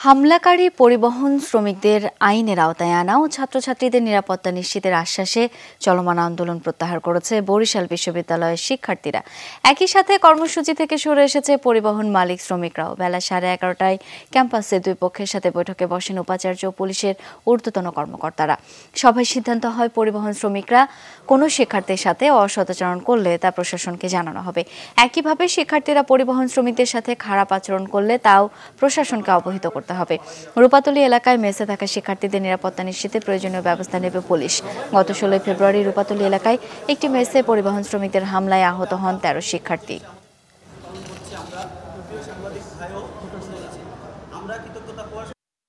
হামলাকারী পরিবহন শ্রমিকদের আইনের আওতায় আনা ও ছাত্রছাত্রীদের নিরাপত্তা নিশ্চিতের আশ্বাসে চলমান আন্দোলন প্রত্যাহার করেছে বরিশাল বিশ্ববিদ্যালয়ের শিক্ষার্থীরা। একই সাথে কর্মসূচি থেকে সরে এসেছে পরিবহন মালিক শ্রমিকরাও। বেলা 11:30টায় ক্যাম্পাসে দুই পক্ষের সাথে বৈঠকে বসেন উপাচার্য ও পুলিশের ঊর্ধ্বতন কর্মকর্তারা। সভায় সিদ্ধান্ত হয় পরিবহন শ্রমিকরা কোনো শিক্ষার্থীর সাথে অসদাচরণ করলে তা প্রশাসনকে জানানো হবে। একইভাবে শিক্ষার্থীরা পরিবহন শ্রমিকদের সাথে খারাপ আচরণ করলে তাও প্রশাসনকে অবহিত করতে হবে। রূপাতলী এলাকায় মেসে থাকা শিক্ষার্থীদের নিরাপত্তা নিশ্চিতে প্রয়োজনীয় ব্যবস্থা নেবে পুলিশ। গত 16 ফেব্রুয়ারি রূপাতলী এলাকায় একটি মেসে পরিবহন শ্রমিকদের হামলায় আহত হন 13 শিক্ষার্থী।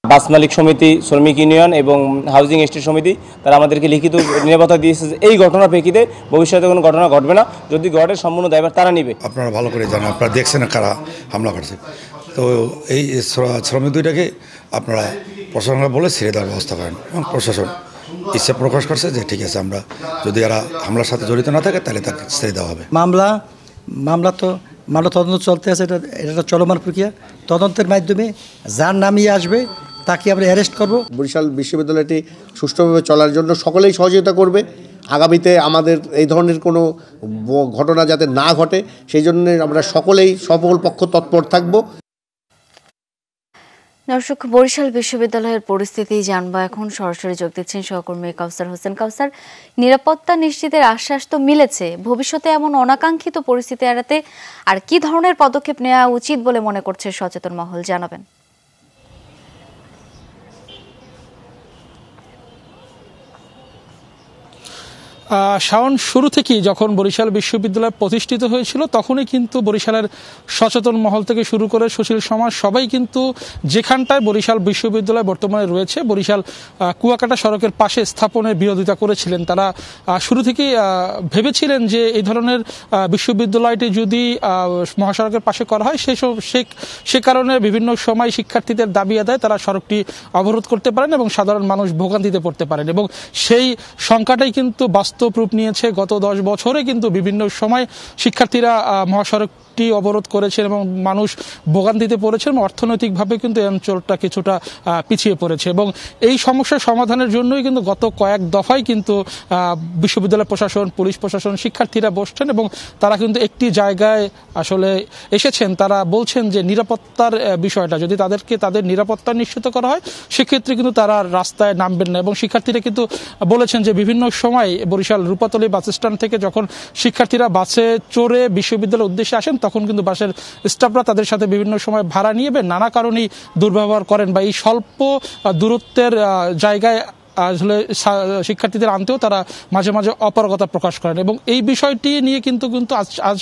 বাস মালিক সমিতি, শ্রমিক ইউনিয়ন এবং হাউজিং এস্টেট সমিতি তারা আমাদেরকে লিখিত নিরাপত্তা দিয়েছে যে এই ঘটনার প্রেক্ষিতে ভবিষ্যতে কোনো ঘটনা ঘটবে না, যদি ঘটে সম্পূর্ণ দায়ভার তারা নেবে। আপনারা ভালো করে জানেন, আপনারা দেখছেন কারা হামলা করছে। তো এই শ্রমিক দুইটাকে আপনারা প্রশাসনকে বলে ছেড়ে দেওয়ার ব্যবস্থা করেন এবং প্রশাসন ইচ্ছা প্রকাশ করছে যে ঠিক আছে, আমরা যদি এরা হামলার সাথে জড়িত না থাকে তাহলে তাকে ছেড়ে দেওয়া হবে। মামলা তদন্ত চলতে আছে, এটা চলমান প্রক্রিয়া। তদন্তের মাধ্যমে যার নামিয়ে আসবে তাকে আমরা অ্যারেস্ট করব। বরিশাল বিশ্ববিদ্যালয়টি সুষ্ঠুভাবে চলার জন্য সকলেই সহযোগিতা করবে। আগামীতে আমাদের এই ধরনের কোনো ঘটনা যাতে না ঘটে সেই জন্য আমরা সকলেই সকল পক্ষ তৎপর থাকব। দর্শক, বরিশাল বিশ্ববিদ্যালয়ের পরিস্থিতি জানবো এখন। সরাসরি যোগ দিচ্ছেন সহকর্মী কাউসার হোসেন। কাউসার, নিরাপত্তা নিশ্চিতের আশ্বাস তো মিলেছে, ভবিষ্যতে এমন অনাকাঙ্ক্ষিত পরিস্থিতি এড়াতে আর কি ধরনের পদক্ষেপ নেওয়া উচিত বলে মনে করছে সচেতন মহল, জানাবেন। শাওন, শুরু থেকেই যখন বরিশাল বিশ্ববিদ্যালয় প্রতিষ্ঠিত হয়েছিল তখনই কিন্তু বরিশালের সচেতন মহল থেকে শুরু করে সুশীল সমাজ সবাই কিন্তু যেখানটায় বরিশাল বিশ্ববিদ্যালয় বর্তমানে রয়েছে, বরিশাল কুয়াকাটা সড়কের পাশে স্থাপনের বিরোধিতা করেছিলেন। তারা শুরু থেকেই ভেবেছিলেন যে এই ধরনের বিশ্ববিদ্যালয়টি যদি মহাসড়কের পাশে করা হয় সে কারণে বিভিন্ন সময় শিক্ষার্থীদের দাবি আদায় তারা সড়কটি অবরোধ করতে পারেন এবং সাধারণ মানুষ ভোগান্তিতে পড়তে পারেন। এবং সেই সংখ্যাটাই কিন্তু বাস্তব রূপ নিয়েছে। গত 10 বছরে কিন্তু বিভিন্ন সময় শিক্ষার্থীরা মহাসড়কটি অবরোধ করেছেন এবং মানুষ ভোগান্তিতে পড়েছে এবং অর্থনৈতিকভাবে কিন্তু এই অঞ্চলটা কিছুটা পিছিয়ে পড়েছে। এবং এই সমস্যার সমাধানের জন্যই কিন্তু গত কয়েক দফায় কিন্তু বিশ্ববিদ্যালয় প্রশাসন, পুলিশ প্রশাসন, শিক্ষার্থীরা বসছেন এবং তারা কিন্তু একটি জায়গায় আসলে এসেছেন। তারা বলছেন যে নিরাপত্তার বিষয়টা যদি তাদের নিরাপত্তা নিশ্চিত করা হয় সেক্ষেত্রে কিন্তু তারা রাস্তায় নামবেন না। এবং শিক্ষার্থীরা কিন্তু বলেছেন যে বিভিন্ন সময় বরিশাল রূপাতলী বাস স্ট্যান্ড থেকে যখন শিক্ষার্থীরা বাসে চড়ে বিশ্ববিদ্যালয়ের উদ্দেশ্যে আসেন তখন কিন্তু বাসের স্টাফরা তাদের সাথে বিভিন্ন সময় ভাড়া নিয়ে নানা কারণেই দুর্ব্যবহার করেন বা এই স্বল্প দূরত্বের জায়গায় আসলে শিক্ষার্থীদের আনতেও তারা মাঝে মাঝে অপারগতা প্রকাশ করেন। এবং এই বিষয়টি নিয়ে কিন্তু আজ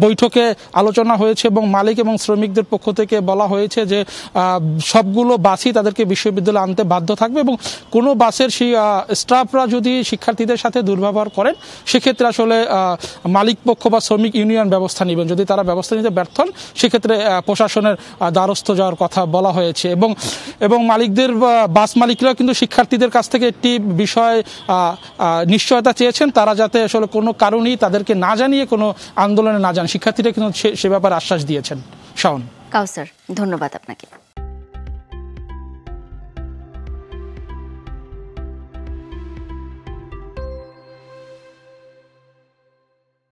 বৈঠকে আলোচনা হয়েছে এবং মালিক এবং শ্রমিকদের পক্ষ থেকে বলা হয়েছে যে সবগুলো বাসই তাদেরকে বিশ্ববিদ্যালয়ে আনতে বাধ্য থাকবে এবং কোনো বাসের সেই স্টাফরা যদি শিক্ষার্থীদের সাথে দুর্ব্যবহার করেন সেক্ষেত্রে আসলে মালিক পক্ষ বা শ্রমিক ইউনিয়ন ব্যবস্থা নেবেন। যদি তারা ব্যবস্থা নিতে ব্যর্থ হন সেক্ষেত্রে প্রশাসনের দ্বারস্থ যাওয়ার কথা বলা হয়েছে। এবং মালিকদের বাস মালিকরা কিন্তু শিক্ষার্থীদের কাছ থেকে একটি বিষয় নিশ্চয়তা চেয়েছেন, তারা যাতে আসলে কোনো কারণেই তাদেরকে না জানিয়ে কোনো আন্দোলনে না যান। শিক্ষার্থীরা কিন্তু সে ব্যাপারে আশ্বাস দিয়েছেন। শাওন, কাউসার, ধন্যবাদ আপনাকে।